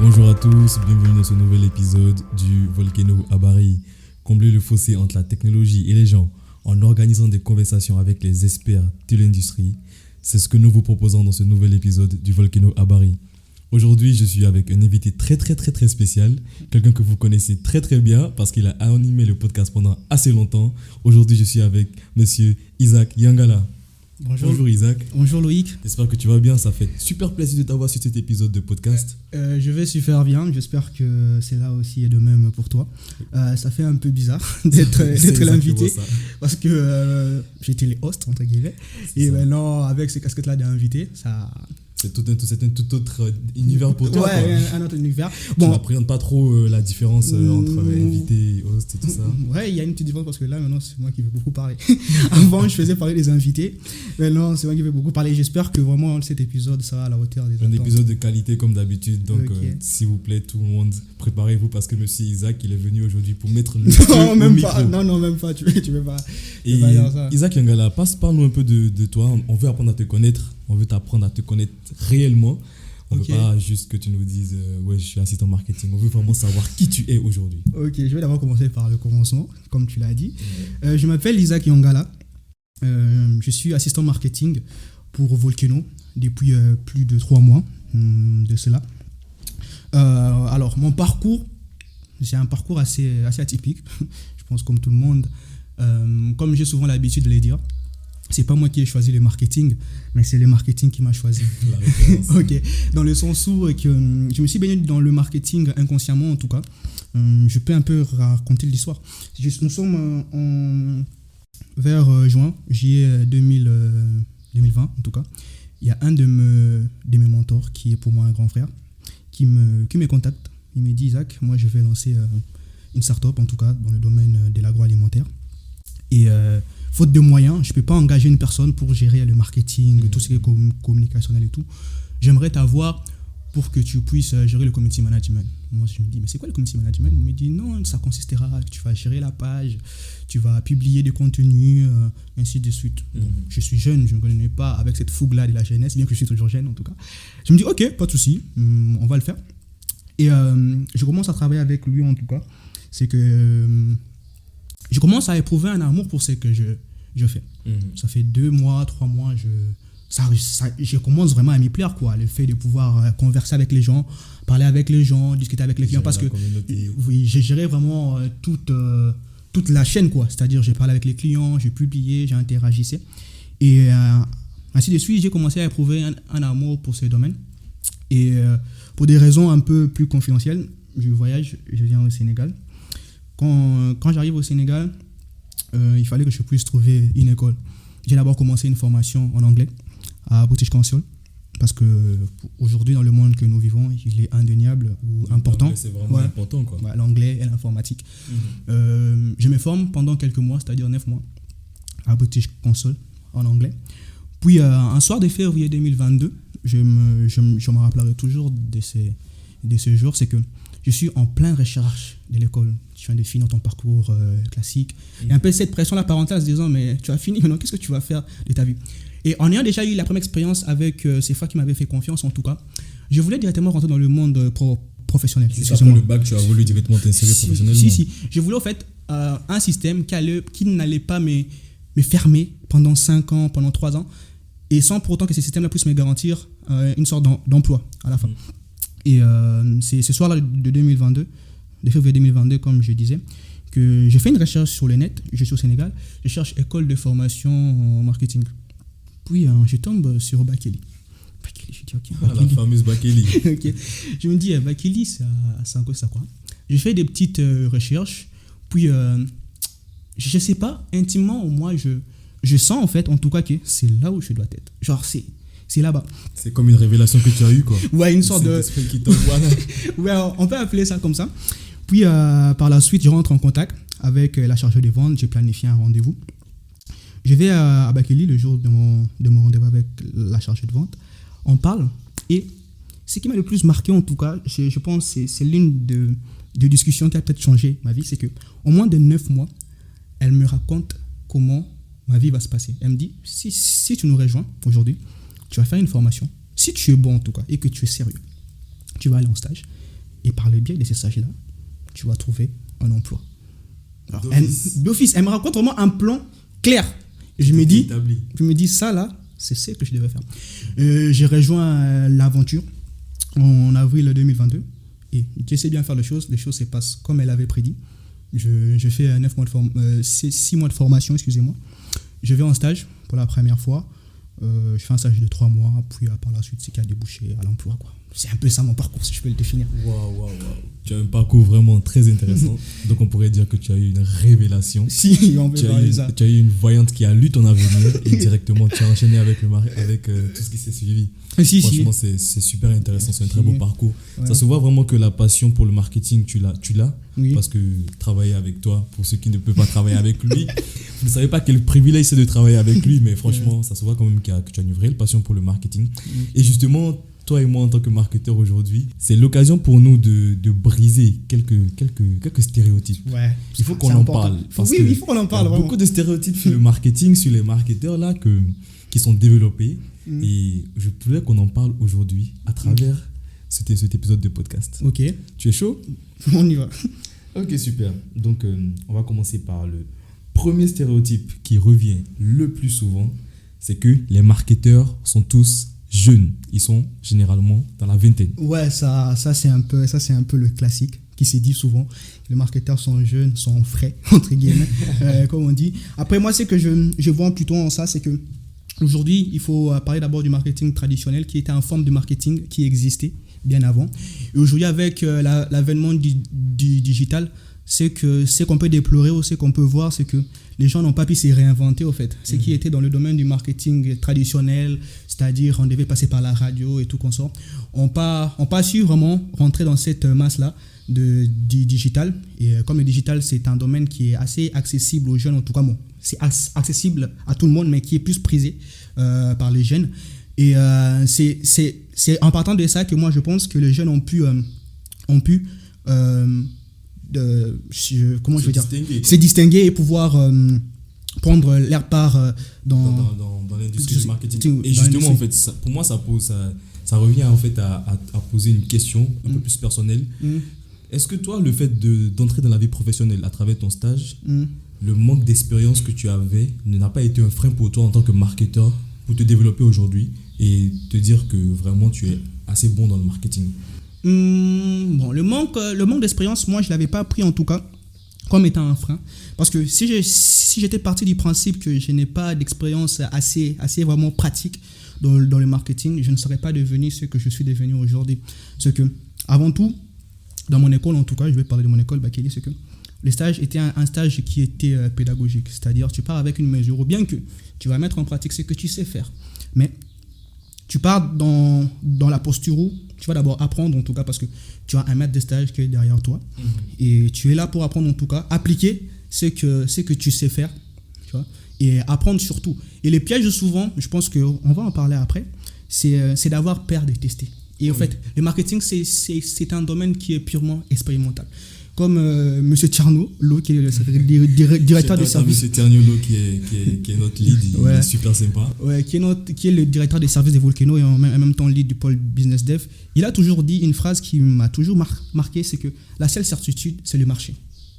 Bonjour à tous, bienvenue dans ce nouvel épisode du Volcano à Bari. Combler le fossé entre la technologie et les gens en organisant des conversations avec les experts de l'industrie. C'est ce que nous vous proposons dans ce nouvel épisode du Volcano à Bari. Aujourd'hui, je suis avec un invité très spécial, quelqu'un que vous connaissez très bien parce qu'il a animé le podcast pendant assez longtemps. Aujourd'hui, je suis avec monsieur Isaac Yangala. Bonjour Isaac. Bonjour Loïc. J'espère que tu vas bien, ça fait super plaisir de t'avoir sur cet épisode de podcast. Je vais super bien, j'espère que c'est là aussi et de même pour toi. Ça fait un peu bizarre d'être l'invité parce que j'étais les hosts entre guillemets et maintenant avec ces casquettes là d'invité, ça... C'est un tout autre univers pour toi. Ouais, un autre univers. Bon, tu n'appréhendes pas trop la différence entre invité, host et tout ça. Ouais, il y a une petite différence parce que là, maintenant, c'est moi qui vais beaucoup parler. Avant, je faisais parler des invités. Maintenant, c'est moi qui vais beaucoup parler. J'espère que vraiment cet épisode sera à la hauteur des attentes. Un épisode de qualité comme d'habitude. Donc, s'il vous plaît, tout le monde, préparez-vous parce que monsieur Isaac, il est venu aujourd'hui pour mettre le non, même pas. Non, même pas. Tu veux pas. Et Isaac Yangala, parle-nous un peu de toi. On veut apprendre à te connaître. On veut t'apprendre à te connaître réellement. On ne veut pas juste que tu nous dises ouais, je suis assistant marketing. On veut vraiment savoir qui tu es aujourd'hui. Ok, je vais d'abord commencer par le commencement, comme tu l'as dit. Je m'appelle Isaac Yangala. Je suis assistant marketing pour Volcano depuis plus de 3 mois de cela. Alors, mon parcours, c'est un parcours assez atypique. Je pense comme tout le monde. Comme j'ai souvent l'habitude de le dire, c'est pas moi qui ai choisi le marketing, mais c'est le marketing qui m'a choisi. La référence. Ok, dans le sens où je me suis baigné dans le marketing inconsciemment en tout cas. Je peux un peu raconter l'histoire. Nous sommes vers juillet 2020 en tout cas. Il y a un de mes mentors qui est pour moi un grand frère qui me contacte. Il me dit Isaac, moi je vais lancer une start-up en tout cas dans le domaine de l'agroalimentaire. Et faute de moyens, je ne peux pas engager une personne pour gérer le marketing, tout ce qui est communicationnel et tout. J'aimerais t'avoir pour que tu puisses gérer le community management. Moi, je me dis, mais c'est quoi le community management? Il me dit, non, ça consistera, tu vas gérer la page, tu vas publier des contenus, ainsi de suite. Bon, je suis jeune, je ne connais pas avec cette fougue-là de la jeunesse, bien que je suis toujours jeune en tout cas. Je me dis, ok, pas de souci, on va le faire. Et je commence à travailler avec lui en tout cas. C'est que... je commence à éprouver un amour pour ce que je fais. Ça fait 2 mois, 3 mois, je commence vraiment à m'y plaire, quoi. Le fait de pouvoir converser avec les gens, parler avec les gens, discuter avec les clients. Parce que oui, j'ai géré vraiment toute la chaîne, quoi. C'est-à-dire, j'ai parlé avec les clients, j'ai publié, j'ai interagissé. Et ainsi de suite, j'ai commencé à éprouver un amour pour ce domaine. Et pour des raisons un peu plus confidentielles, je voyage, je viens au Sénégal. Quand j'arrive au Sénégal, il fallait que je puisse trouver une école. J'ai d'abord commencé une formation en anglais à British Council parce que aujourd'hui dans le monde que nous vivons, il est indéniable ou important. C'est vraiment important, quoi. Ouais, l'anglais et l'informatique. Je me forme pendant quelques mois, c'est-à-dire 9 mois à British Council en anglais. Puis un soir de février 2022, je me rappellerai toujours de ce jour, c'est que je suis en pleine recherche de l'école. Tu viens de finir ton parcours classique. Il y a un peu cette pression-là parentale en se disant, mais tu as fini, maintenant qu'est-ce que tu vas faire de ta vie? Et en ayant déjà eu la première expérience avec ces frères qui m'avaient fait confiance en tout cas, je voulais directement rentrer dans le monde professionnel. Après le bac, tu as voulu directement t'insérer professionnellement? Si. Je voulais en fait un système qui n'allait pas me fermer pendant 5 ans, pendant 3 ans, et sans pour autant que ce système-là puisse me garantir une sorte d'emploi à la fin. Et c'est ce soir-là de 2022, de février 2022, comme je disais, que j'ai fait une recherche sur le net. Je suis au Sénégal, je cherche école de formation en marketing. Puis je tombe sur Bakely. Je dis, ok, la fameuse Bakely. Okay. Je me dis, Bakely, ça quoi. Je fais des petites recherches. Puis, je ne sais pas, intimement, moi, je sens en fait, en tout cas, que c'est là où je dois être. Genre, c'est là-bas. C'est comme une révélation que tu as eue, quoi. Ouais, une sorte de... qui t'envoie là. Ouais, on peut appeler ça comme ça. Puis, par la suite, je rentre en contact avec la chargée de vente. J'ai planifié un rendez-vous. Je vais à Bakely le jour de mon rendez-vous avec la chargée de vente. On parle. Et ce qui m'a le plus marqué, en tout cas, je pense que c'est l'une de discussions qui a peut-être changé ma vie. C'est qu'en moins de 9 mois, elle me raconte comment ma vie va se passer. Elle me dit, si tu nous rejoins aujourd'hui, tu vas faire une formation. Si tu es bon en tout cas et que tu es sérieux, tu vas aller en stage. Et par le biais de ces stages-là, tu vas trouver un emploi. Alors, d'office, elle me raconte vraiment un plan clair. Et je me dis, ça là, c'est ce que je devais faire. J'ai rejoint l'aventure en avril 2022. Et j'essaie bien de faire les choses se passent comme elle avait prédit. Je fais 6 mois de formation, excusez-moi. Je vais en stage pour la première fois. Je fais un stage de 3 mois, puis par la suite, c'est qu'il y a débouché à l'emploi, quoi. C'est un peu ça mon parcours, si je peux le définir. Waouh. Tu as un parcours vraiment très intéressant. Donc, on pourrait dire que tu as eu une révélation. Si, on peut parler de ça. Tu as eu une voyante qui a lu ton avenir et directement, tu as enchaîné avec tout ce qui s'est suivi. Franchement, c'est super intéressant. C'est un très beau parcours. Ouais. Ça se voit vraiment que la passion pour le marketing, tu l'as. Oui. Parce que travailler avec toi, pour ceux qui ne peuvent pas travailler avec lui, vous ne savez pas quel privilège c'est de travailler avec lui, mais franchement, ça se voit quand même que tu as une vraie passion pour le marketing. Et justement, toi et moi, en tant que marketeur aujourd'hui, c'est l'occasion pour nous de briser quelques stéréotypes. Ouais, il faut qu'on en parle. Il faut qu'on en parle. Il y a beaucoup de stéréotypes sur le marketing, sur les marketeurs là, qui sont développés. Et je voulais qu'on en parle aujourd'hui à travers cet épisode de podcast. Ok. Tu es chaud? On y va. Ok, super. Donc, on va commencer par le premier stéréotype qui revient le plus souvent. C'est que les marketeurs sont tous jeunes. Ils sont généralement dans la vingtaine. Ouais, ça c'est un peu le classique qui se dit souvent. Les marketeurs sont jeunes, sont frais, entre guillemets, comme on dit. Après, moi, c'est que je vois plutôt en ça, c'est que aujourd'hui, il faut parler d'abord du marketing traditionnel qui était une forme de marketing qui existait bien avant. Et aujourd'hui, avec l'avènement du digital, ce qu'on peut déplorer ou ce qu'on peut voir, c'est que les gens n'ont pas pu se réinventer au fait. Ce qui était dans le domaine du marketing traditionnel, c'est-à-dire on devait passer par la radio et tout consort, on pas su vraiment rentrer dans cette masse-là du digital. Et comme le digital, c'est un domaine qui est assez accessible aux jeunes, en tout cas, bon, c'est accessible à tout le monde, mais qui est plus prisé par les jeunes. Et c'est en partant de ça que moi, je pense que les jeunes ont pu se distinguer et pouvoir prendre leur part dans l'industrie du marketing. Et justement, en fait, pour moi, ça revient en fait à poser une question un peu plus personnelle. Est-ce que toi, le fait d'entrer dans la vie professionnelle à travers ton stage, le manque d'expérience que tu avais n'a pas été un frein pour toi en tant que marketeur pour te développer aujourd'hui et te dire que vraiment tu es assez bon dans le marketing? Bon, le manque d'expérience, moi, je ne l'avais pas pris en tout cas comme étant un frein. Parce que si j'étais parti du principe que je n'ai pas d'expérience assez vraiment pratique dans le marketing, je ne serais pas devenu ce que je suis devenu aujourd'hui. C'est que, avant tout, dans mon école, en tout cas, je vais parler de mon école, Bakeli, c'est que le stage était un stage qui était pédagogique. C'est-à-dire, tu pars avec une mesure, ou bien que tu vas mettre en pratique ce que tu sais faire. Mais tu pars dans la posture où tu vas d'abord apprendre, en tout cas, parce que tu as un maître de stage qui est derrière toi. Et tu es là pour apprendre, en tout cas, appliquer ce que tu sais faire, tu vois, et apprendre surtout. Et les pièges, souvent, je pense qu'on va en parler après, c'est d'avoir peur de tester. Et en fait, le marketing, c'est un domaine qui est purement expérimental. Comme M. Tcherno-Lo, qui est le directeur des services. M. Tcherno-Lo, qui est notre lead, il est super sympa. Ouais, qui est le directeur des services de Volcano et en même temps lead du pôle business dev. Il a toujours dit une phrase qui m'a toujours marqué, c'est que la seule certitude, c'est le marché.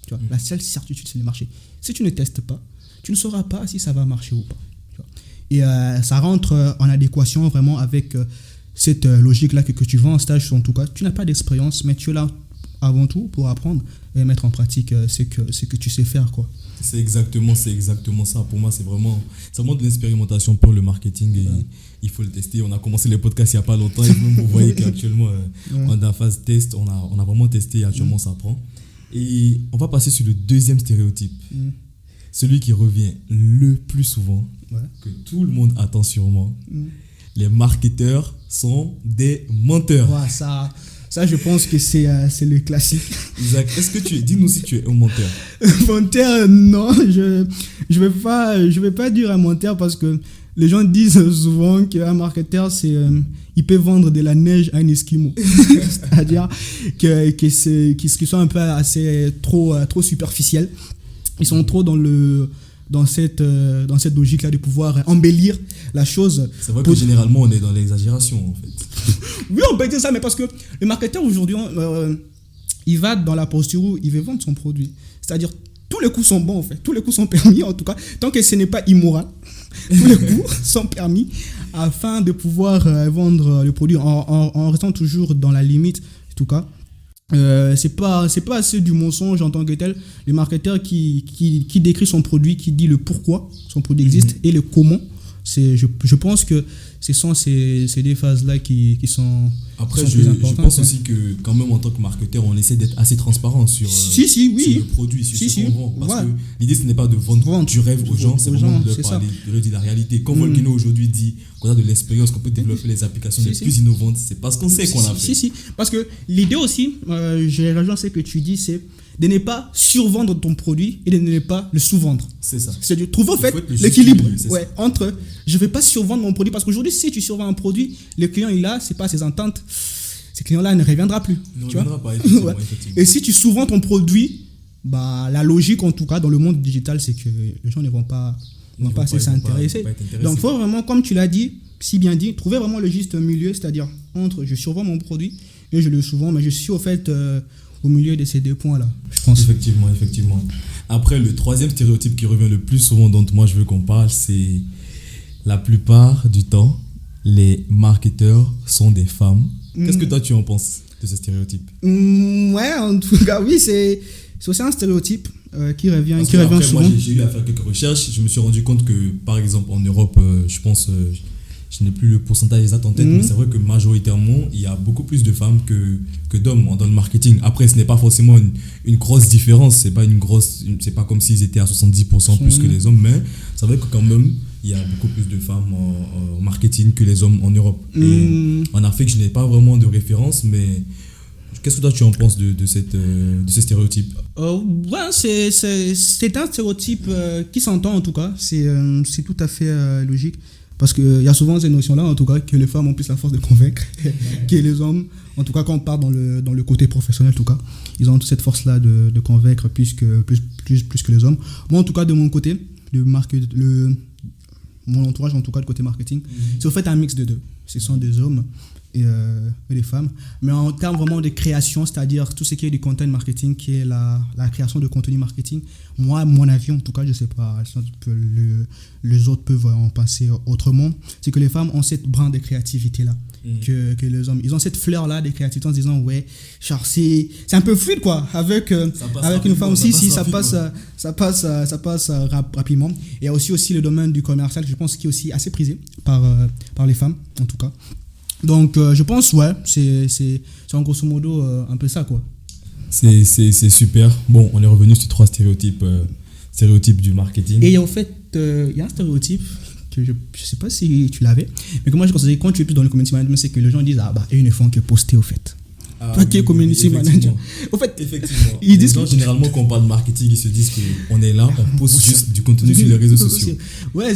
Tu vois, la seule certitude, c'est le marché. Si tu ne testes pas, tu ne sauras pas si ça va marcher ou pas. Tu vois. Et ça rentre en adéquation vraiment avec cette logique-là que tu vas en stage, en tout cas. Tu n'as pas d'expérience, mais tu es là avant tout pour apprendre et mettre en pratique ce que tu sais faire, quoi. C'est exactement ça. Pour moi, c'est vraiment de l'expérimentation pour le marketing et il faut le tester. On a commencé les podcasts il n'y a pas longtemps et vous voyez qu'actuellement, on est dans la phase test. On a vraiment testé et actuellement, ça prend. Et on va passer sur le deuxième stéréotype. Celui qui revient le plus souvent, que tout le monde attend sûrement. Les marketeurs sont des menteurs. Ouais, ça, je pense que c'est le classique. Isaac, dis-nous si tu es un menteur. Menteur, non, je vais pas dire un menteur parce que les gens disent souvent qu'un marketeur, il peut vendre de la neige à un Esquimau. C'est-à-dire qu'ils sont un peu assez trop superficiels. Ils sont trop dans cette logique-là de pouvoir embellir la chose. C'est vrai que généralement, on est dans l'exagération, en fait. Oui, on peut dire ça, mais parce que le marketeur aujourd'hui, il va dans la posture où il veut vendre son produit. C'est-à-dire, tous les coups sont bons, en fait. Tous les coups sont permis, en tout cas. Tant que ce n'est pas immoral, tous les coups sont permis afin de pouvoir vendre le produit en restant toujours dans la limite, en tout cas. C'est pas assez du mensonge en tant que tel. Le marketeur qui décrit son produit, qui dit le pourquoi son produit existe et le comment, je pense que ce sont ces deux phases-là qui sont. Après, qui sont je plus importantes, pense aussi que quand même en tant que marketeur, on essaie d'être assez transparent sur, oui. sur le produit, sur ce qu'on vend. Parce que l'idée, ce n'est pas de vendre du rêve aux gens, c'est vraiment de leur parler, de leur dire la réalité. Comme Volcano aujourd'hui dit qu'on a de l'expérience, qu'on peut développer les applications les plus innovantes, c'est parce qu'on sait qu'on l'a fait. Parce que l'idée aussi, j'ai rejoint ce que tu dis, c'est de ne pas survendre ton produit et de ne pas le sous-vendre. C'est ça. C'est de trouver en fait l'équilibre entre je ne vais pas survendre mon produit, parce qu'aujourd'hui, si tu survends un produit, le client il a, c'est pas ses ententes, ce client-là ne reviendra plus. Ne reviendra pas, effectivement. Et si tu sous-vends ton produit, bah, la logique en tout cas dans le monde digital, c'est que les gens ne vont pas assez s'intéresser. Donc il faut vraiment, comme tu l'as dit, si bien dit, trouver vraiment le juste milieu, c'est-à-dire entre je survends mon produit et je le sous-vends, mais je suis au fait au milieu de ces deux points-là, je pense. Effectivement. Après, le troisième stéréotype qui revient le plus souvent, dont moi je veux qu'on parle, c'est la plupart du temps, les marketeurs sont des femmes. Qu'est-ce que toi tu en penses de ce stéréotype? Ouais, en tout cas, oui, c'est aussi un stéréotype qui revient souvent. Moi, j'ai eu à faire quelques recherches. Je me suis rendu compte que, par exemple, en Europe, je pense, je n'ai plus le pourcentage exact en tête, mais c'est vrai que majoritairement, il y a beaucoup plus de femmes que d'hommes dans le marketing. Après, ce n'est pas forcément une grosse différence. C'est pas comme s'ils étaient à 70% plus que les hommes, mais c'est vrai que quand même, il y a beaucoup plus de femmes en marketing que les hommes en Europe. Et en Afrique, je n'ai pas vraiment de référence, mais qu'est-ce que toi tu en penses de ce stéréotype? Ouais, c'est un stéréotype qui s'entend en tout cas. C'est tout à fait logique. Parce qu'il y a souvent ces notions-là, en tout cas, que les femmes ont plus la force de convaincre que les hommes. En tout cas, quand on part dans le côté professionnel, en tout cas, ils ont toute cette force-là de convaincre plus que les hommes. Moi, en tout cas, de mon côté, mon entourage, en tout cas, de côté marketing, c'est au fait un mix de deux. Ce sont des hommes et des femmes. Mais en termes vraiment de création, c'est-à-dire tout ce qui est du content marketing, qui est la création de contenu marketing, moi, à mon avis, en tout cas, je ne sais pas, les autres peuvent en penser autrement, c'est que les femmes ont cette brin de créativité-là que les hommes. Ils ont cette fleur-là de créativité en se disant, ouais, genre, c'est un peu fluide, quoi, avec une femme aussi, ça passe rapidement. Et il y a aussi le domaine du commercial, je pense, qui est aussi assez prisé par les femmes, en tout cas. Donc, je pense, ouais, c'est en grosso modo un peu ça, quoi. C'est super. Bon, on est revenu sur 3 stéréotypes du marketing. Et au fait, il y a un stéréotype que je ne sais pas si tu l'avais, mais que moi, je considère quand tu es plus dans le community management, c'est que les gens disent, ils ne font que poster, au fait. Toi qui es community manager. Au fait, effectivement. Ils disent généralement, quand on parle de marketing, ils se disent qu'on est là, on poste juste du contenu sur les réseaux sociaux. Ouais, après,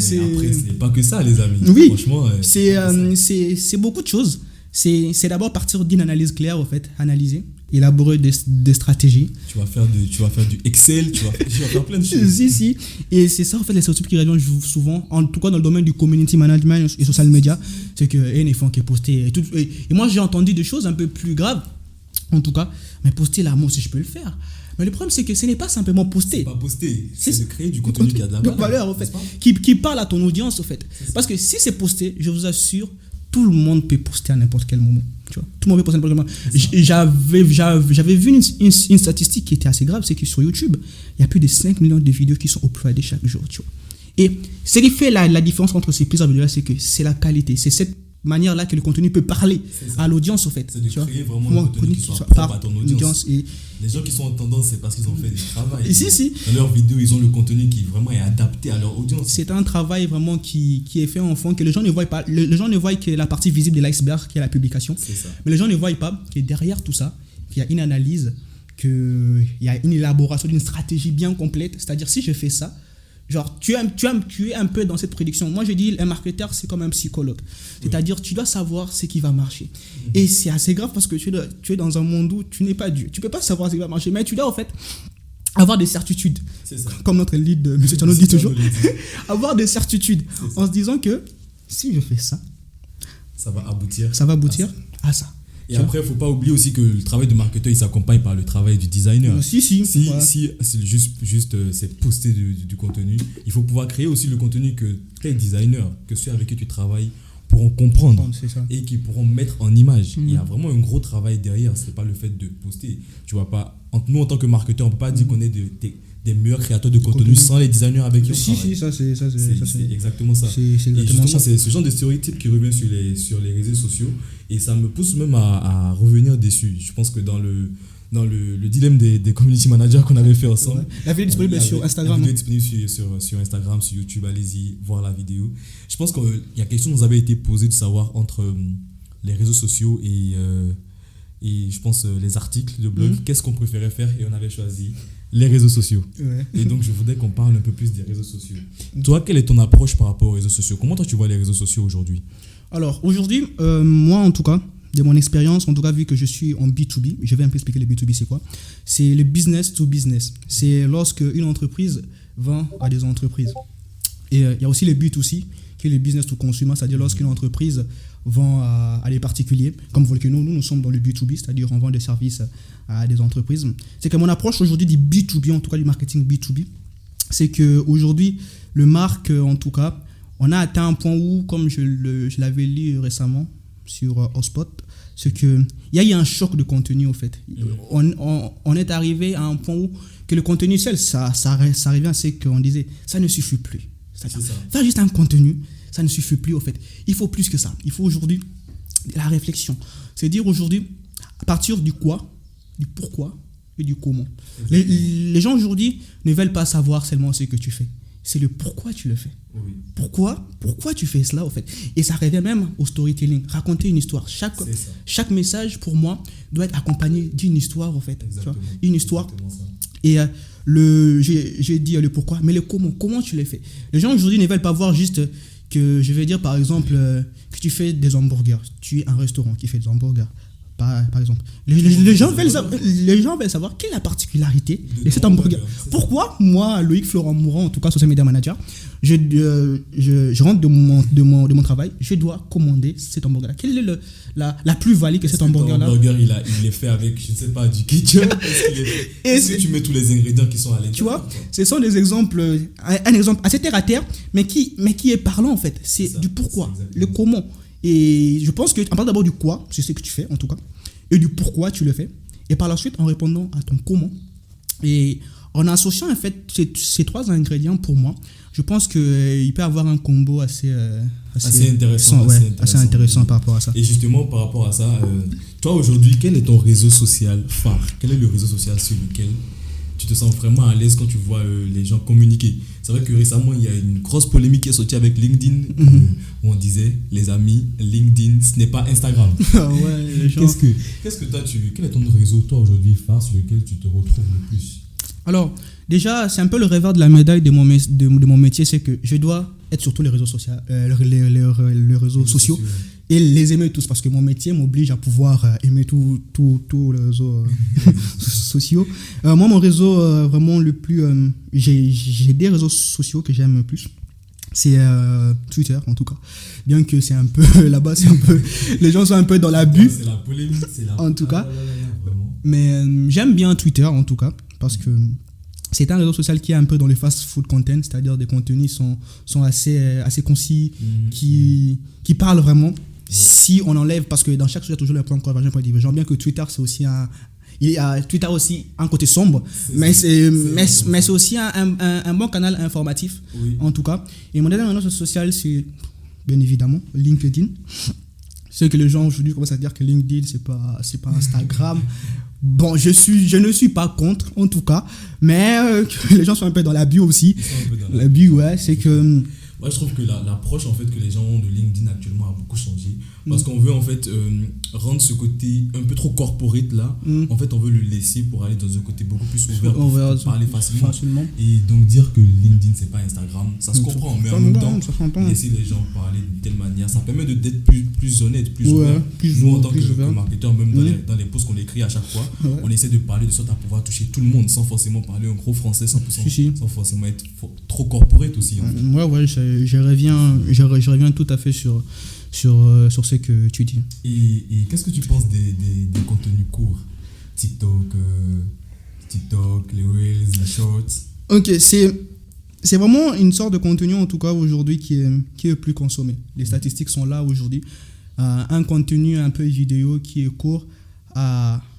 ce n'est pas que ça, les amis. Oui, franchement. C'est beaucoup de choses. C'est d'abord partir d'une analyse claire, au fait, analyser, élaborer des stratégies. Tu vas faire du Excel, tu vas faire plein de choses. Si. Et c'est ça, en fait, les stéréotypes qui reviennent souvent, en tout cas dans le domaine du community management et social media, c'est qu'ils ne font que poster. Et moi, j'ai entendu des choses un peu plus graves, en tout cas, mais poster là, moi aussi, je peux le faire. Mais le problème, c'est que ce n'est pas simplement poster. C'est pas poster, c'est de créer du contenu qui a de la valeur, en fait, qui parle à ton audience, en fait. Parce que si c'est posté, je vous assure, tout le monde peut poster à n'importe quel moment. Tu vois, tout le monde peut poster à n'importe quel moment. J'avais vu une statistique qui était assez grave, c'est que sur YouTube, il y a plus de 5 millions de vidéos qui sont uploadées chaque jour. Tu vois. Et ce qui fait la différence entre ces plusieurs vidéos-là, c'est que c'est la qualité. C'est cette manière-là que le contenu peut parler à l'audience, au fait. C'est de créer vraiment un contenu qui soit propre à ton audience. Et les gens qui sont en tendance, c'est parce qu'ils ont fait du travail. Si. Dans leurs vidéos, ils ont le contenu qui vraiment est adapté à leur audience. C'est un travail vraiment qui est fait en fond, que les gens ne voient pas. Les gens ne voient que la partie visible de l'iceberg, qui est la publication. C'est ça. Mais les gens ne voient pas que derrière tout ça, qu'il y a une analyse, qu'il y a une élaboration d'une stratégie bien complète. C'est-à-dire, si je fais ça, genre, tu es un peu dans cette prédiction. Moi, je dis, un marketeur, c'est comme un psychologue. C'est-à-dire, tu dois savoir ce qui va marcher. Et c'est assez grave parce que tu es dans un monde où tu n'es pas Dieu. Tu ne peux pas savoir ce qui va marcher, mais tu dois, en fait, avoir des certitudes. C'est ça. Comme notre lead, M. Tchano dit toujours. Avoir des certitudes en se disant que si je fais ça, ça va aboutir à ça. Et après, il ne faut pas oublier aussi que le travail de marketeur, il s'accompagne par le travail du designer. Si. Voilà. Si c'est juste c'est poster du contenu, il faut pouvoir créer aussi le contenu que tes designers, que ceux avec qui tu travailles, pourront comprendre C'est ça. et qui pourront mettre en image. Il y a vraiment un gros travail derrière. C'est pas le fait de poster. Tu vois pas. Nous, en tant que marketeur, on peut pas dire qu'on est des meilleurs créateurs de contenu sans les designers avec qui on travaille. C'est exactement ça. C'est Et exactement justement, ça. c'est ce genre de stéréotype qui revient sur les réseaux sociaux et ça me pousse même à revenir dessus. Je pense que dans le dilemme des community managers qu'on avait fait ensemble. Ouais. La vidéo est disponible sur Instagram. La vidéo est disponible sur Instagram, sur YouTube. Allez-y, voir la vidéo. Je pense qu'il y a question qui nous avait été posée de savoir entre les réseaux sociaux et je pense les articles de blog, qu'est-ce qu'on préférait faire, et on avait choisi les réseaux sociaux. Ouais. Et donc, je voudrais qu'on parle un peu plus des réseaux sociaux. Toi, quelle est ton approche par rapport aux réseaux sociaux? Comment toi, tu vois les réseaux sociaux aujourd'hui? Alors, aujourd'hui, moi, en tout cas, de mon expérience, en tout cas, vu que je suis en B2B, je vais un peu expliquer le B2B, c'est quoi? C'est le business to business. C'est lorsque une entreprise vend à des entreprises. Et il y a aussi le B2C, qui est le business to consumer, c'est-à-dire lorsqu'une entreprise vend à des particuliers. Comme Volcano, nous sommes dans le B2B, c'est-à-dire on vend des services à des entreprises. C'est que mon approche aujourd'hui du B2B, en tout cas du marketing B2B, c'est qu'aujourd'hui, le marque, en tout cas, on a atteint un point où, comme je l'avais lu récemment sur Hotspot, c'est qu'il y a eu un choc de contenu, en fait. On est arrivé à un point où que le contenu seul, ça arrivait à ce qu'on disait, ça ne suffit plus. Faire juste un contenu, ça ne suffit plus, en fait. Il faut plus que ça. Il faut aujourd'hui la réflexion. C'est dire aujourd'hui, à partir du quoi, du pourquoi et du comment. Les gens aujourd'hui ne veulent pas savoir seulement ce que tu fais. C'est le pourquoi tu le fais. Oui. Pourquoi tu fais cela, en fait. Et ça revient même au storytelling. Raconter une histoire. Chaque message, pour moi, doit être accompagné d'une histoire, en fait. Tu vois, une histoire. Et j'ai dit le pourquoi, mais le comment. Comment tu le fais? Les gens aujourd'hui ne veulent pas voir juste que, je vais dire par exemple, que tu fais des hamburgers. Tu es un restaurant qui fait des hamburgers. Par exemple. Les gens veulent savoir quelle est la particularité de cet hamburger. Pourquoi moi, Loïc Florent Mourant, en tout cas social media manager, je rentre de mon travail, je dois commander cet hamburger-là. Quelle est la plus-value que cet hamburger-là? Hamburger, il est fait avec, je ne sais pas, du ketchup. Est-ce que tu mets tous les ingrédients qui sont à l'intérieur? Tu vois, ce sont des exemples, un exemple assez terre à terre, mais qui est parlant, en fait. C'est du pourquoi, le comment. Et je pense qu'en parlant d'abord du quoi, c'est ce que tu fais en tout cas, et du pourquoi tu le fais, et par la suite en répondant à ton comment, et en associant en fait ces trois ingrédients, pour moi, je pense qu'il peut y avoir un combo assez intéressant par rapport à ça. Et justement, par rapport à ça, toi aujourd'hui, quel est ton réseau social phare? Quel est le réseau social sur lequel tu te sens vraiment à l'aise quand tu vois les gens communiquer? C'est vrai que récemment, il y a une grosse polémique qui est sortie avec LinkedIn, où on disait, les amis, LinkedIn, ce n'est pas Instagram. Ouais, les gens... Quel est ton réseau, toi, aujourd'hui, phare, sur lequel tu te retrouves le plus? Alors, déjà, c'est un peu le revers de la médaille de mon métier, c'est que je dois être sur tous les réseaux sociaux, les réseaux sociaux, et les aimer tous, parce que mon métier m'oblige à pouvoir aimer tous les réseaux sociaux. Moi, mon réseau vraiment le plus... j'ai des réseaux sociaux que j'aime le plus. C'est Twitter, en tout cas. Bien que c'est un peu... Là-bas, c'est un peu... Les gens sont un peu dans l'abus. C'est la polémique, en tout cas. Mais j'aime bien Twitter, en tout cas, parce que c'est un réseau social qui est un peu dans le fast-food content, c'est-à-dire des contenus sont assez concis, qui parlent vraiment. Si on enlève, parce que dans chaque sujet, il y a toujours le point convergent, le point divergent, bien que Twitter, c'est aussi il y a Twitter aussi un côté sombre, mais c'est aussi un bon canal informatif, en tout cas. Et mon dernier réseau social, c'est bien évidemment LinkedIn. C'est que les gens aujourd'hui commencent à dire que LinkedIn, c'est pas Instagram. Bon, je ne suis pas contre, en tout cas, mais les gens sont un peu dans l'abus aussi. L'abus, ouais, c'est que... Moi, je trouve que l'approche en fait, que les gens ont de LinkedIn actuellement a beaucoup changé. Parce qu'on veut en fait rendre ce côté un peu trop corporate là. En fait, on veut le laisser pour aller dans un côté beaucoup plus ouvert pour parler facilement. Et donc dire que LinkedIn, c'est pas Instagram, ça se comprend. Mais en même temps, laisser les gens parler d'une telle manière, ça permet d'être plus honnête, plus ouvert. Nous, en tant que marketeur, même dans les posts qu'on écrit à chaque fois, on essaie de parler de sorte à pouvoir toucher tout le monde sans forcément parler un gros français, sans forcément être trop corporate aussi. En fait. Ouais, je reviens tout à fait sur sur ce que tu dis. Et qu'est-ce que tu penses des contenus courts? TikTok, les Reels, les Shorts. Ok, c'est vraiment une sorte de contenu, en tout cas, aujourd'hui, qui est le plus consommé. Les statistiques sont là aujourd'hui. Un contenu un peu vidéo qui est court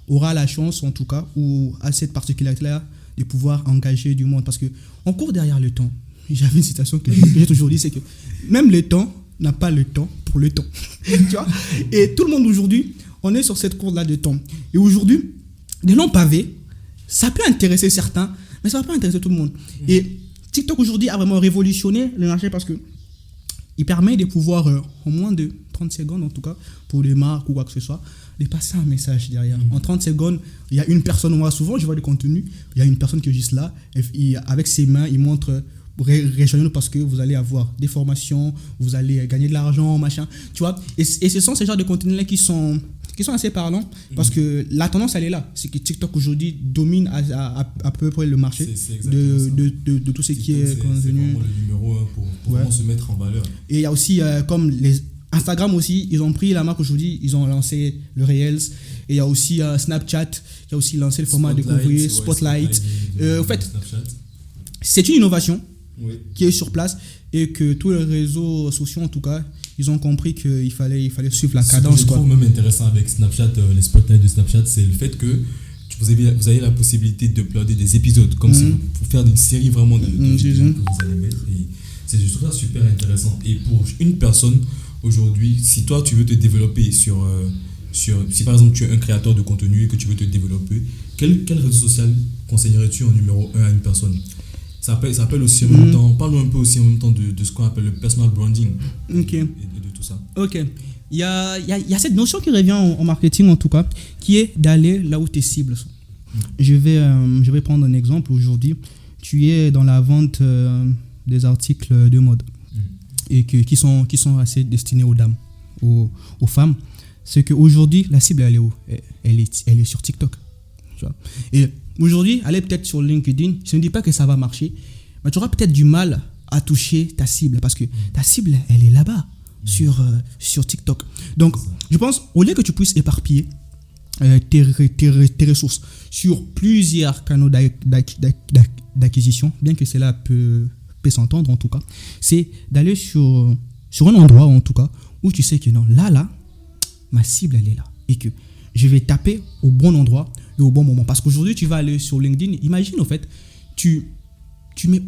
aura la chance, en tout cas, ou a cette particularité-là de pouvoir engager du monde. Parce qu'on court derrière le temps. J'avais une citation que j'ai toujours dit, c'est que même le temps n'a pas le temps pour le temps. Tu vois? Et tout le monde aujourd'hui, on est sur cette courbe-là de temps. Et aujourd'hui, des longs pavés, ça peut intéresser certains, mais ça ne va pas intéresser tout le monde. Et TikTok aujourd'hui a vraiment révolutionné le marché parce que il permet de pouvoir, en moins de 30 secondes en tout cas, pour les marques ou quoi que ce soit, de passer un message derrière. En 30 secondes, il y a une personne, moi souvent je vois des contenus, il y a une personne qui est juste là, et avec ses mains, il montre rejoignez-nous parce que vous allez avoir des formations, vous allez gagner de l'argent, machin, tu vois. Et ce sont ces genres de contenus-là qui sont assez parlants parce que la tendance elle est là, c'est que TikTok aujourd'hui domine à peu près le marché de tout ce qui est contenu. C'est vraiment le numéro 1 pour vraiment se mettre en valeur. Et il y a aussi comme les Instagram aussi, ils ont pris la marque aujourd'hui, ils ont lancé le Reels, et il y a aussi Snapchat qui a aussi lancé le format de couvrier, Spotlight. En fait, Snapchat. C'est une innovation qui est sur place et que tous les réseaux sociaux en tout cas, ils ont compris qu'il fallait suivre la cadence. Ce que je trouve même intéressant avec Snapchat, les spotlights de Snapchat, c'est le fait que vous avez la possibilité d'uploader des épisodes comme si pour faire une série vraiment de vidéos que vous allez mettre. Et je trouve ça super intéressant. Et pour une personne aujourd'hui, si toi tu veux te développer si par exemple tu es un créateur de contenu et que tu veux te développer, quel réseau social conseillerais-tu en numéro 1 à une personne? Ça appelle aussi en même temps, parlons un peu aussi en même temps de ce qu'on appelle le personal branding et de tout ça. Ok. Il y a cette notion qui revient en marketing en tout cas, qui est d'aller là où tes cibles sont. Je vais prendre un exemple. Aujourd'hui, tu es dans la vente des articles de mode et qui sont assez destinés aux dames, aux femmes. C'est qu'aujourd'hui, la cible, elle est où? Elle est sur TikTok. Tu vois? Et aujourd'hui, allez peut-être sur LinkedIn. Je ne dis pas que ça va marcher, mais tu auras peut-être du mal à toucher ta cible parce que ta cible, elle est là-bas sur TikTok. Donc, je pense, au lieu que tu puisses éparpiller tes ressources sur plusieurs canaux d'acquisition, bien que cela peut s'entendre en tout cas, c'est d'aller sur un endroit en tout cas où tu sais que non, là, ma cible, elle est là et que je vais taper au bon endroit et au bon moment. Parce qu'aujourd'hui, tu vas aller sur LinkedIn. Imagine, en fait, tu mets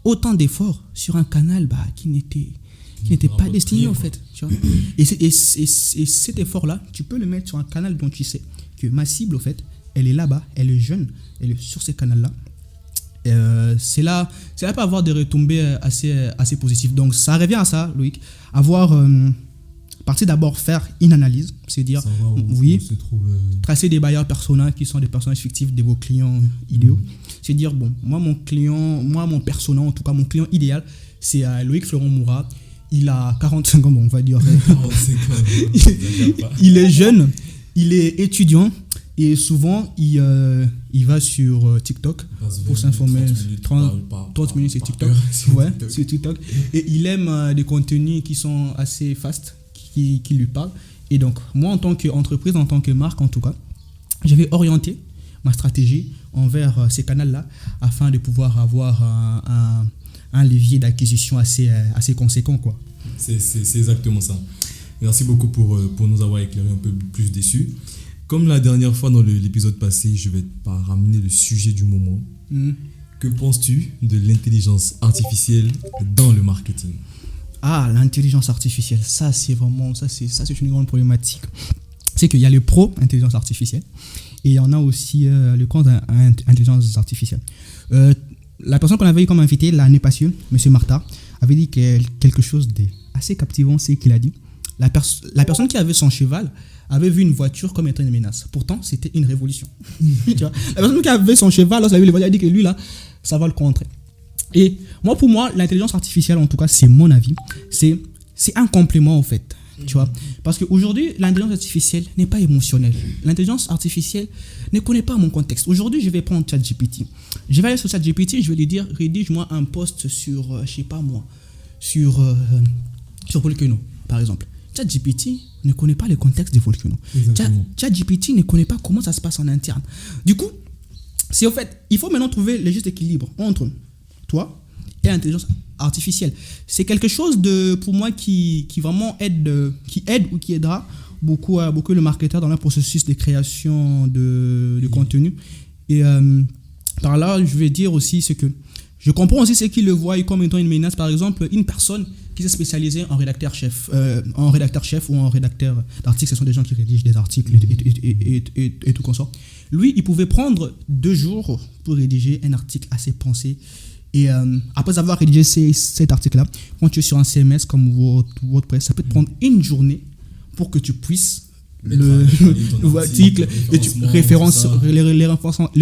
autant d'efforts sur un canal qui n'était pas destiné, en fait. Tu vois. Et cet effort-là, tu peux le mettre sur un canal dont tu sais que ma cible, en fait, elle est là-bas, elle est jeune, elle est sur ces canaux-là. C'est là peut avoir des retombées assez positives. Donc, ça revient à ça, Loïc. Partir d'abord faire une analyse, c'est dire tracer des buyer personas qui sont des personnages fictifs de vos clients idéaux. C'est dire moi mon persona, en tout cas mon client idéal, c'est Loïc Florent Moura. Il a 45 ans, on va dire. 45 ans. Il est jeune, il est étudiant et souvent il va sur TikTok pour s'informer. 30 minutes sur TikTok. Sur TikTok. Et il aime des contenus qui sont assez fast. Qui lui parle. Et donc, moi, en tant qu'entreprise, en tant que marque, en tout cas, je vais orienter ma stratégie envers ces canaux-là afin de pouvoir avoir un levier d'acquisition assez conséquent, quoi. C'est exactement ça. Merci beaucoup pour nous avoir éclairé un peu plus dessus. Comme la dernière fois dans l'épisode passé, je vais pas ramener le sujet du moment. Que penses-tu de l'intelligence artificielle dans le marketing? L'intelligence artificielle, ça c'est une grande problématique. C'est qu'il y a le pro intelligence artificielle et il y en a aussi le contre intelligence artificielle. La personne qu'on avait eu comme invité l'année passée, M. Martha, avait dit quelque chose d'assez captivant, c'est qu'il a dit la personne qui avait son cheval avait vu une voiture comme étant une menace. Pourtant, c'était une révolution. Tu vois, la personne qui avait son cheval, lorsqu'elle a vu les voitures, elle a dit que lui là, ça va le contrer. Et pour moi, l'intelligence artificielle, en tout cas, c'est mon avis, c'est un complément en fait, tu vois. Parce qu'aujourd'hui, l'intelligence artificielle n'est pas émotionnelle. L'intelligence artificielle ne connaît pas mon contexte. Aujourd'hui, je vais prendre ChatGPT. Je vais aller sur ChatGPT, je vais lui dire, rédige-moi un post sur, je sais pas moi, sur Volcano, par exemple. ChatGPT ne connaît pas le contexte de Volcano. ChatGPT ne connaît pas comment ça se passe en interne. Du coup, c'est au fait, il faut maintenant trouver le juste équilibre entre toi et l'intelligence artificielle. C'est quelque chose pour moi qui vraiment aide ou qui aidera beaucoup le marketeur dans le processus de création de contenu. Et par là, je vais dire aussi ce que je comprends aussi ceux qui le voient comme étant une menace. Par exemple, une personne qui s'est spécialisée en rédacteur chef ou en rédacteur d'articles, ce sont des gens qui rédigent des articles et tout consort. Lui, il pouvait prendre 2 jours pour rédiger un article assez pensé. Et après avoir rédigé cet article-là, quand tu es sur un CMS comme WordPress, ça peut te prendre une journée pour que tu puisses l'article, le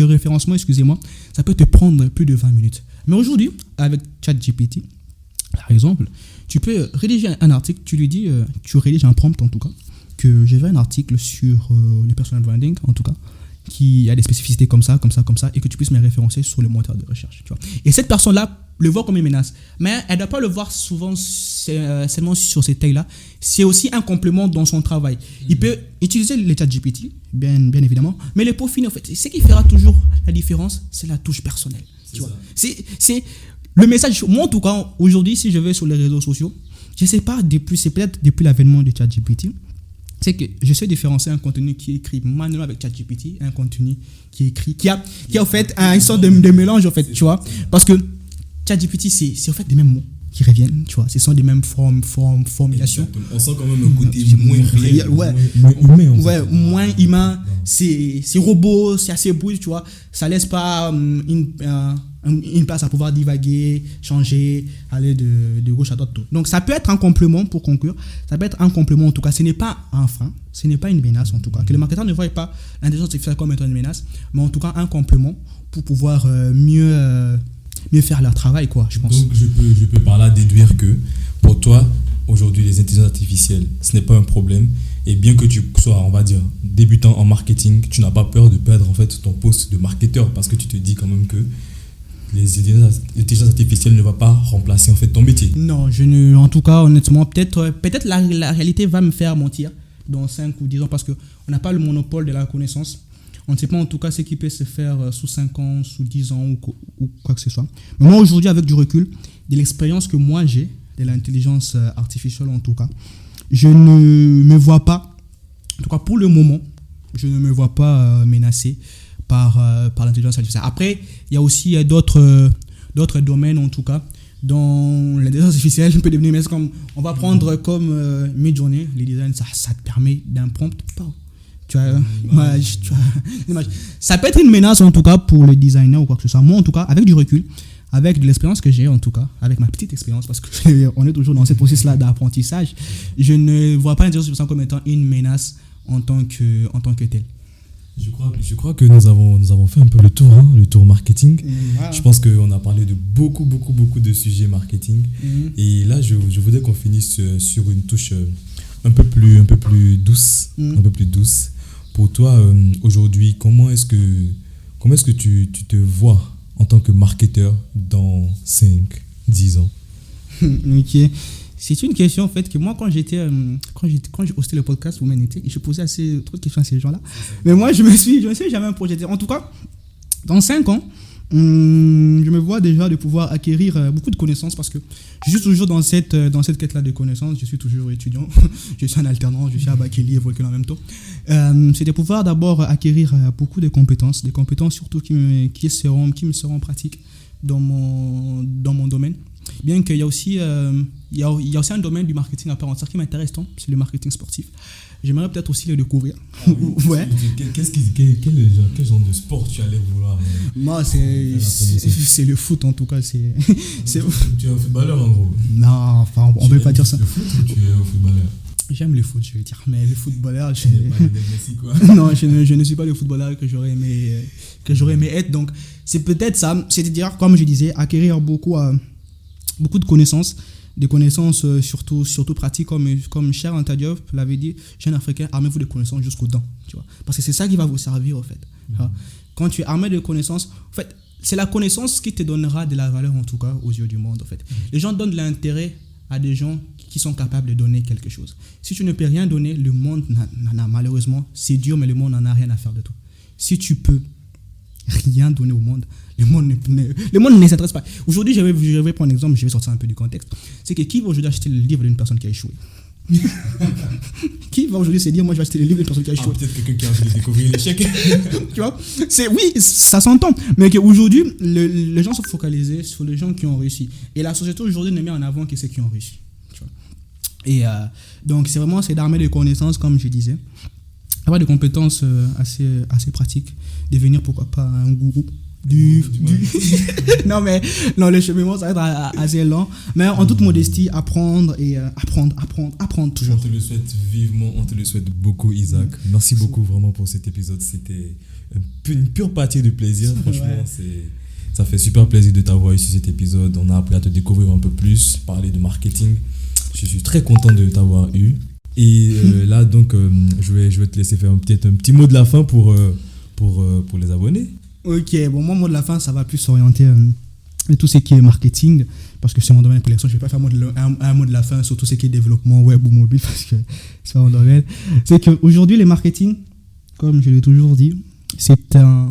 référencement, excusez-moi, ça peut te prendre plus de 20 minutes. Mais aujourd'hui, avec ChatGPT, par exemple, tu peux rédiger un article, tu lui dis, tu rédiges un prompt en tout cas, que j'ai fait un article sur le personal branding en tout cas, qui a des spécificités comme ça, et que tu puisses me référencer sur le moteur de recherche. Tu vois. Et cette personne-là le voit comme une menace. Mais elle ne doit pas le voir souvent seulement sur ces tailles-là. C'est aussi un complément dans son travail. Il peut utiliser les ChatGPT, bien évidemment, mais le peaufiner, en fait, ce qui fera toujours la différence, c'est la touche personnelle. Tu vois. C'est le message. Moi, en tout cas, aujourd'hui, si je vais sur les réseaux sociaux, je ne sais pas, c'est peut-être depuis l'avènement de ChatGPT, c'est que je sais différencier un contenu qui est écrit manuellement avec ChatGPT, un contenu qui est écrit, qui a en fait une sorte de mélange, en fait, tu vois. Parce que ChatGPT, c'est en fait des mêmes mots qui reviennent, tu vois. Ce sont des mêmes formulations. On sent quand même un côté moins réel, moins humain. C'est robot, c'est assez brut, tu vois. Ça laisse pas une place à pouvoir divaguer, changer, aller de gauche à droite. Tout. Donc ça peut être un complément pour conclure. Ça peut être un complément en tout cas. Ce n'est pas un frein, ce n'est pas une menace en tout cas. Que le marketeur ne voie pas l'intelligence artificielle comme étant une menace, mais en tout cas un complément pour pouvoir mieux faire leur travail, quoi, je pense. Donc je peux par là déduire que pour toi, aujourd'hui, les intelligences artificielles, ce n'est pas un problème. Et bien que tu sois, on va dire, débutant en marketing, tu n'as pas peur de perdre en fait ton poste de marketeur parce que tu te dis quand même que les intelligences artificielles ne vont pas remplacer en fait ton métier. Non, en tout cas, honnêtement, peut-être la réalité va me faire mentir dans 5 ou 10 ans parce qu'on n'a pas le monopole de la connaissance. On ne sait pas en tout cas ce qui peut se faire sous 5 ans, sous 10 ans ou quoi que ce soit. Mais moi aujourd'hui, avec du recul, de l'expérience que moi j'ai de l'intelligence artificielle en tout cas, je ne me vois pas, en tout cas pour le moment, je ne me vois pas menacé par l'intelligence artificielle. Après, il y a aussi d'autres domaines en tout cas dont l'intelligence artificielle peut devenir menace. Comme on va prendre comme Midjourney, les designs, ça te permet d'un prompt. Tu vois, l'image. Ça peut être une menace en tout cas pour le designer ou quoi que ce soit. Moi en tout cas, avec du recul, avec de l'expérience que j'ai en tout cas, avec ma petite expérience, parce qu'on est toujours dans ce processus-là d'apprentissage, je ne vois pas l'intelligence artificielle comme étant une menace en tant que telle. Je crois que nous avons fait un peu le tour marketing. Voilà. Je pense qu'on a parlé de beaucoup de sujets marketing. Et là, je voudrais qu'on finisse sur une touche un peu plus douce. Pour toi, aujourd'hui, comment est-ce que tu te vois en tant que marketeur dans 5-10 ans? Ok. C'est une question en fait que moi quand j'ai hosté le podcast Women&Tech, je posais trop de questions à ces gens-là. Mais moi je me suis jamais un projet. En tout cas, dans 5 ans, je me vois déjà de pouvoir acquérir beaucoup de connaissances parce que je suis toujours dans cette quête-là de connaissances. Je suis toujours étudiant, je suis en alternance, je suis à Bakeli et Volcano en même temps. C'est de pouvoir d'abord acquérir beaucoup de compétences, des compétences surtout qui me seront pratiques dans mon domaine. Bien qu'il y a aussi un domaine du marketing à part entière qui m'intéresse tant, c'est le marketing sportif. J'aimerais peut-être aussi le découvrir. Ouais. Quel genre de sport tu allais vouloir moi, c'est le foot en tout cas. Tu es un footballeur en gros? Non, enfin, on ne peut pas dire ça. Le foot ou tu es un footballeur? J'aime le foot, je vais dire, mais le footballeur, quoi. Non, je ne suis pas le footballeur que j'aurais aimé être. Donc, c'est peut-être ça, c'est-à-dire, comme je disais, acquérir beaucoup de connaissances, des connaissances surtout pratiques, comme Cheikh Anta Diop l'avait dit, jeunes Africains, armez-vous de connaissances jusqu'aux dents, tu vois, parce que c'est ça qui va vous servir en fait. Quand tu es armé de connaissances, en fait, c'est la connaissance qui te donnera de la valeur en tout cas aux yeux du monde en fait. Les gens donnent de l'intérêt à des gens qui sont capables de donner quelque chose. Si tu ne peux rien donner, le monde n'en a malheureusement, c'est dur, mais le monde n'en a rien à faire de toi. Si tu peux rien donner au monde, le monde ne s'intéresse pas. Aujourd'hui, je vais prendre un exemple, je vais sortir un peu du contexte. C'est que qui va aujourd'hui acheter le livre d'une personne qui a échoué? Qui va aujourd'hui se dire, moi je vais acheter le livre d'une personne qui a échoué? Peut-être quelqu'un qui a envie de découvrir l'échec. Tu vois, oui, ça s'entend, mais qu'aujourd'hui, les gens sont focalisés sur les gens qui ont réussi. Et la société aujourd'hui ne met en avant que ceux qui ont réussi. Tu vois. Et donc, c'est d'armer de connaissances, comme je disais, avoir des compétences assez pratiques, devenir pourquoi pas un gourou. Non, le cheminement, ça va être assez lent. Mais en toute modestie, apprendre toujours. On te le souhaite vivement, on te le souhaite beaucoup, Isaac. Merci beaucoup vraiment pour cet épisode. C'était une pure partie de plaisir. Franchement, ça fait super plaisir de t'avoir eu sur cet épisode. On a appris à te découvrir un peu plus, parler de marketing. Je suis très content de t'avoir eu. Et là, donc, je vais te laisser faire peut-être un petit mot de la fin pour les abonnés. Ok, bon, mon mot de la fin, ça va plus s'orienter à tout ce qui est marketing, parce que c'est mon domaine pour l'instant. Je ne vais pas faire un mot de la fin sur tout ce qui est développement web ou mobile, parce que c'est pas mon domaine. C'est qu'aujourd'hui, les marketing, comme je l'ai toujours dit, c'est un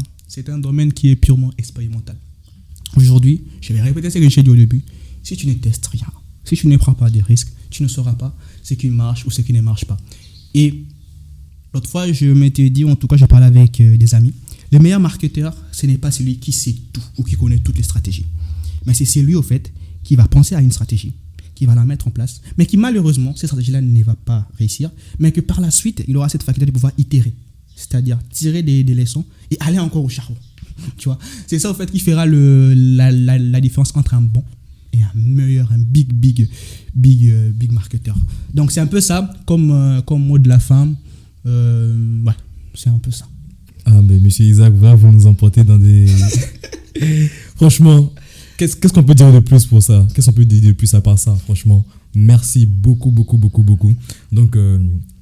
domaine qui est purement expérimental. Aujourd'hui, je vais répéter ce que j'ai dit au début, si tu ne testes rien, si tu ne prends pas des risques, tu ne sauras pas ce qui marche ou ce qui ne marche pas. Et l'autre fois, je m'étais dit, en tout cas, je parlais avec des amis, le meilleur marketeur, ce n'est pas celui qui sait tout ou qui connaît toutes les stratégies. Mais c'est celui, au fait, qui va penser à une stratégie, qui va la mettre en place, mais qui, malheureusement, cette stratégie-là ne va pas réussir, mais que par la suite, il aura cette faculté de pouvoir itérer, c'est-à-dire tirer des leçons et aller encore au charbon. Tu vois, c'est ça, au fait, qui fera la différence entre un bon et un meilleur, un big marketeur. Donc, c'est un peu ça, comme mot de la fin. C'est un peu ça. Ah, mais monsieur Isaac, vous nous emportez dans des... Franchement, qu'est-ce qu'on peut dire de plus pour ça? Qu'est-ce qu'on peut dire de plus à part ça? Franchement, merci beaucoup. Donc,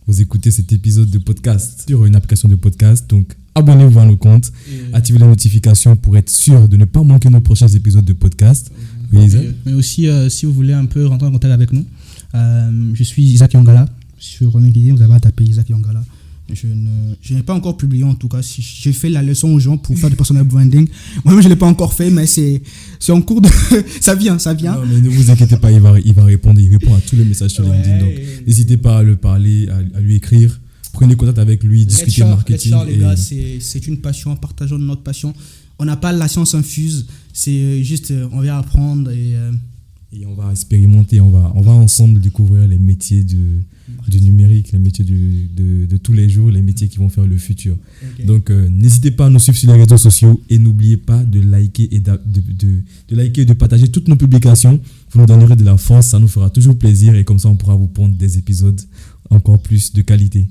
vous écoutez cet épisode de podcast sur une application de podcast. Donc, abonnez-vous à nos comptes, activez les notifications pour être sûr de ne pas manquer nos prochains épisodes de podcast. Oui, Isaac? Mais aussi, si vous voulez un peu rentrer en contact avec nous, je suis Isaac Yangala. Sur LinkedIn, vous avez à taper Isaac Yangala. Je n'ai pas encore publié, en tout cas. Si j'ai fait la leçon aux gens pour faire du personal branding. Moi-même, je ne l'ai pas encore fait, mais c'est en cours de... ça vient. Non, mais ne vous inquiétez pas, il va répondre. Il répond à tous les messages sur LinkedIn. Donc, n'hésitez pas à le parler, à lui écrire. Prenez contact avec lui, discutez marketing. Les gars, c'est une passion. Partageons notre passion. On n'a pas la science infuse. C'est juste, on vient apprendre et on va expérimenter. On va ensemble découvrir les métiers du numérique, les métiers de tous les jours, les métiers qui vont faire le futur. Okay. Donc, n'hésitez pas à nous suivre sur les réseaux sociaux et n'oubliez pas de liker et de partager toutes nos publications. Vous nous donnerez de la force, ça nous fera toujours plaisir et comme ça, on pourra vous pondre des épisodes encore plus de qualité.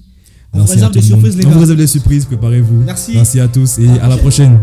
On vous réserve des surprises, les gars. On vous réserve des surprises, préparez-vous. Merci. Merci à tous et à la prochaine.